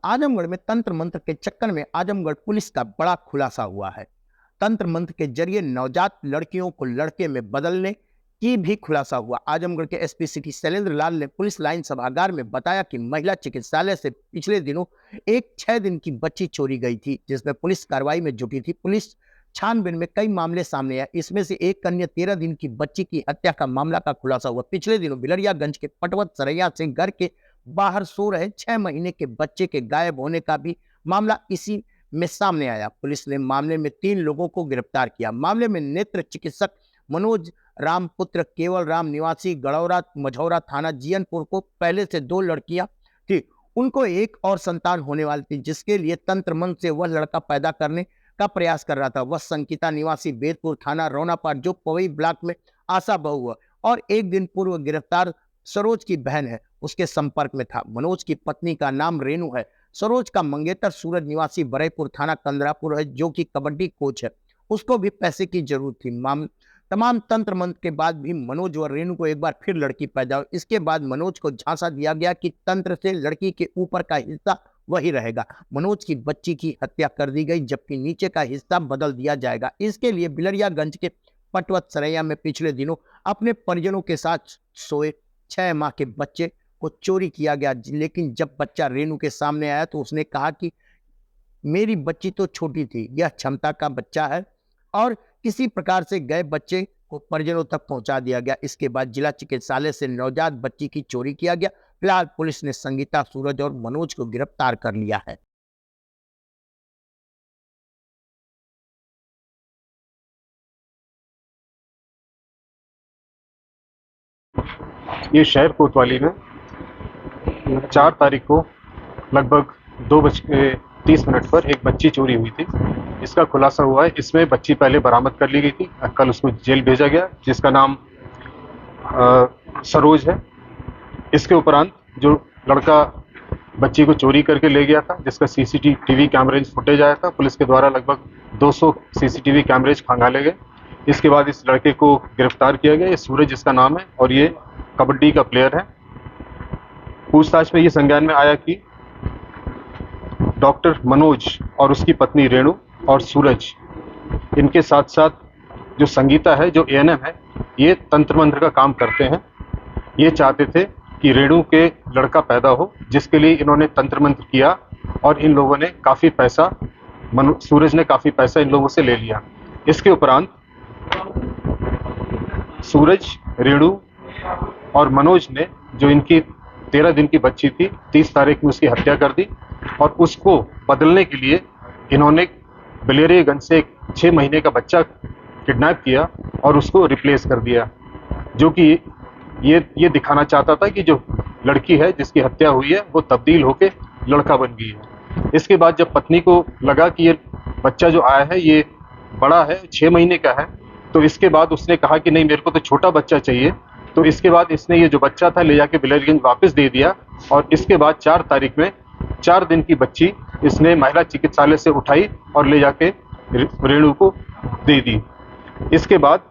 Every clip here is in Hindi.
आजमगढ़ में तंत्र मंत्र के चक्कर में आजमगढ़ पुलिस का बड़ा खुलासा हुआ है। तंत्र मंत्र के जरिए नवजात लड़कियों को लड़के में बदलने की भी खुलासा हुआ। आजमगढ़ के एसपी सिटी शैलेंद्र लाल ने पुलिस लाइन सभागार में बताया कि महिला चिकित्सालय से पिछले दिनों एक 6 दिन की बच्ची चोरी गई थी, जिसमें पुलिस कार्रवाई में जुटी थी। पुलिस छानबीन में कई मामले सामने आए। इसमें से एक कन्या 13 दिन की बच्ची की हत्या का मामला का खुलासा हुआ। पिछले दिनों बिलरियागंज के पटवत सरैया से घर के बाहर सो रहे 6 महीने के बच्चे के गायब होने का भी मामला इसी में सामने आया। पुलिस ने मामले में 3 लोगों को गिरफ्तार किया। मामले में नेत्र चिकित्सक मनोज राम पुत्र केवल राम निवासी गड़ौरा मझौरा थाना जियनपुर को पहले से 2 लड़कियां थी। उनको एक और संतान होने वाली थी, जिसके लिए तंत्र मंत्र से वह लड़का पैदा करने का प्रयास कर रहा था। वह संकिता निवासी बेदपुर थाना रोनापाट जो पवई ब्लॉक में आशा बहू है और एक दिन पूर्व गिरफ्तार सरोज की बहन है, उसके संपर्क में था। मनोज की पत्नी का नाम रेणु है। सरोज का मंगेतर सूरज निवासी बरईपुर थाना कंदरापुर है, जो कि कबड्डी कोच है। उसको भी पैसे की जरूरत थी। तमाम तंत्र मंत्र के बाद भी मनोज और रेणु को एक बार फिर लड़की पैदा हुई। इसके बाद मनोज को झांसा दिया गया कि तंत्र से लड़की के ऊपर का हिस्सा वही रहेगा। मनोज की बच्ची की हत्या कर दी गई, जबकि नीचे का हिस्सा बदल दिया जाएगा। इसके लिए बिलरियागंज के पटवत सरैया में पिछले दिनों अपने परिजनों के साथ सोए 6 माह के बच्चे को चोरी किया गया। लेकिन जब बच्चा रेणु के सामने आया तो उसने कहा कि मेरी बच्ची तो छोटी थी, यह क्षमता का बच्चा है, और किसी प्रकार से गए बच्चे को परिजनों तक पहुंचा दिया गया। इसके बाद जिला चिकित्सालय से नवजात बच्ची की चोरी किया गया। फिलहाल पुलिस ने संगीता, सूरज और मनोज को गिरफ्तार कर लिया है। ये शहर कोतवाली में 4 तारीख को लगभग 2:30 पर एक बच्ची चोरी हुई थी। इसका खुलासा हुआ है। इसमें बच्ची पहले बरामद कर ली गई थी, कल उसको जेल भेजा गया, जिसका नाम सरोज है। इसके उपरांत जो लड़का बच्ची को चोरी करके ले गया था, जिसका सीसीटीवी कैमरेज फुटेज आया था, पुलिस के द्वारा लगभग 200 सीसीटीवी कैमरेज खंगाले गए। इसके बाद इस लड़के को गिरफ्तार किया गया। ये सूरज इसका नाम है और ये कबड्डी का प्लेयर है। पूछताछ में ये संज्ञान में आया कि डॉक्टर मनोज और उसकी पत्नी रेणु और सूरज, इनके साथ साथ जो संगीता है, जो एएनएम है, ये तंत्र मंत्र का काम करते हैं। ये चाहते थे कि रेणु के लड़का पैदा हो, जिसके लिए इन्होंने तंत्र मंत्र किया और इन लोगों ने काफ़ी पैसा, सूरज ने काफ़ी पैसा इन लोगों से ले लिया। इसके उपरांत सूरज, रेणु और मनोज ने, जो इनकी 13 दिन की बच्ची थी, 30 तारीख में उसकी हत्या कर दी और उसको बदलने के लिए इन्होंने बिलेरियागंज से एक 6 महीने का बच्चा किडनैप किया और उसको रिप्लेस कर दिया, जो कि ये दिखाना चाहता था कि जो लड़की है जिसकी हत्या हुई है वो तब्दील होके लड़का बन गई है। इसके बाद जब पत्नी को लगा कि ये बच्चा जो आया है ये बड़ा है, 6 महीने का है, तो इसके बाद उसने कहा कि नहीं, मेरे को तो छोटा बच्चा चाहिए। तो इसके बाद इसने ये जो बच्चा था ले जाके बिलरियागंज वापस दे दिया और इसके बाद 4 तारीख में 4 दिन की बच्ची इसने महिला चिकित्सालय से उठाई और ले जाके रेणु को दे दी। इसके बाद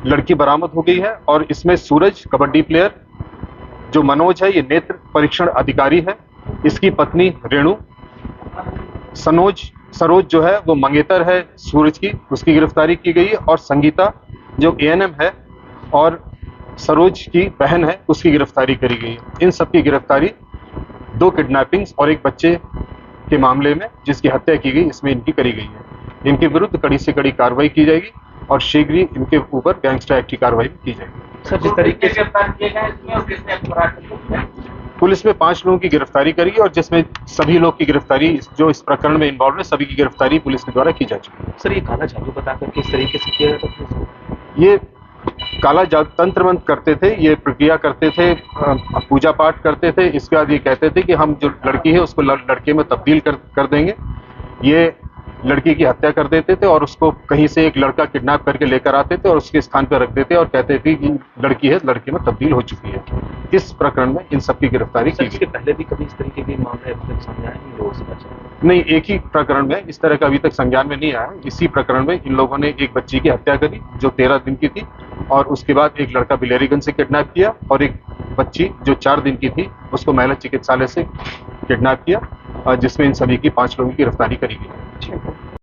लड़की बरामद हो गई है और इसमें सूरज कबड्डी प्लेयर, जो मनोज है ये नेत्र परीक्षण अधिकारी है, इसकी पत्नी रेणु, सरोज जो है वो मंगेतर है सूरज की, उसकी गिरफ्तारी की गई है, और संगीता जो एएनएम है और सरोज की बहन है, उसकी गिरफ्तारी करी गई है। इन सबकी गिरफ्तारी 2 किडनैपिंग्स और एक बच्चे के मामले में जिसकी हत्या की गई, इसमें इनकी करी गई है। इनके विरुद्ध कड़ी से कड़ी कार्रवाई की जाएगी और शीघ्र ही इनके ऊपर गैंगस्टर एक्ट की कार्रवाई की जाएगी। सर, जिस तरीके से गिरफ्तार किए गए इसमें और किसने अपराध किया? पुलिस में 5 लोगों की गिरफ्तारी करी और जिसमें सभी लोग की गिरफ्तारी, जो इस प्रकरण में इन्वॉल्व है, सभी की गिरफ्तारी पुलिस के द्वारा की जा चुकी है। सर, ये काला जादू बताकर किस तरीके से किया जाता था? ये काला जादू तंत्र मंत्र करते थे, ये प्रक्रिया करते थे, पूजा पाठ करते थे। इसके बाद ये कहते थे कि हम जो लड़की है उसको लड़के में तब्दील कर देंगे। ये लड़की की हत्या कर देते थे और उसको कहीं से एक लड़का किडनैप करके लेकर आते थे और उसके स्थान पर रख देते और कहते थे कि लड़की है, लड़के में तब्दील हो चुकी है। इस प्रकरण में इन सबकी गिरफ्तारी की गई। पहले भी कभी इस तरीके के मामले अभी तक सामने आए नहीं लोगों से बचा? नहीं, एक ही प्रकरण में इस तरह का अभी तक संज्ञान में नहीं आया। इसी प्रकरण में इन लोगों ने एक बच्ची की हत्या करी जो 13 दिन की थी और उसके बाद एक लड़का बिलेरियागंज से किडनैप किया और एक बच्ची जो 4 दिन की थी उसको महिला चिकित्सालय से किडनैप किया जिसमें इन सभी की 5 लोगों की गिरफ्तारी करी गई है। ठीक है।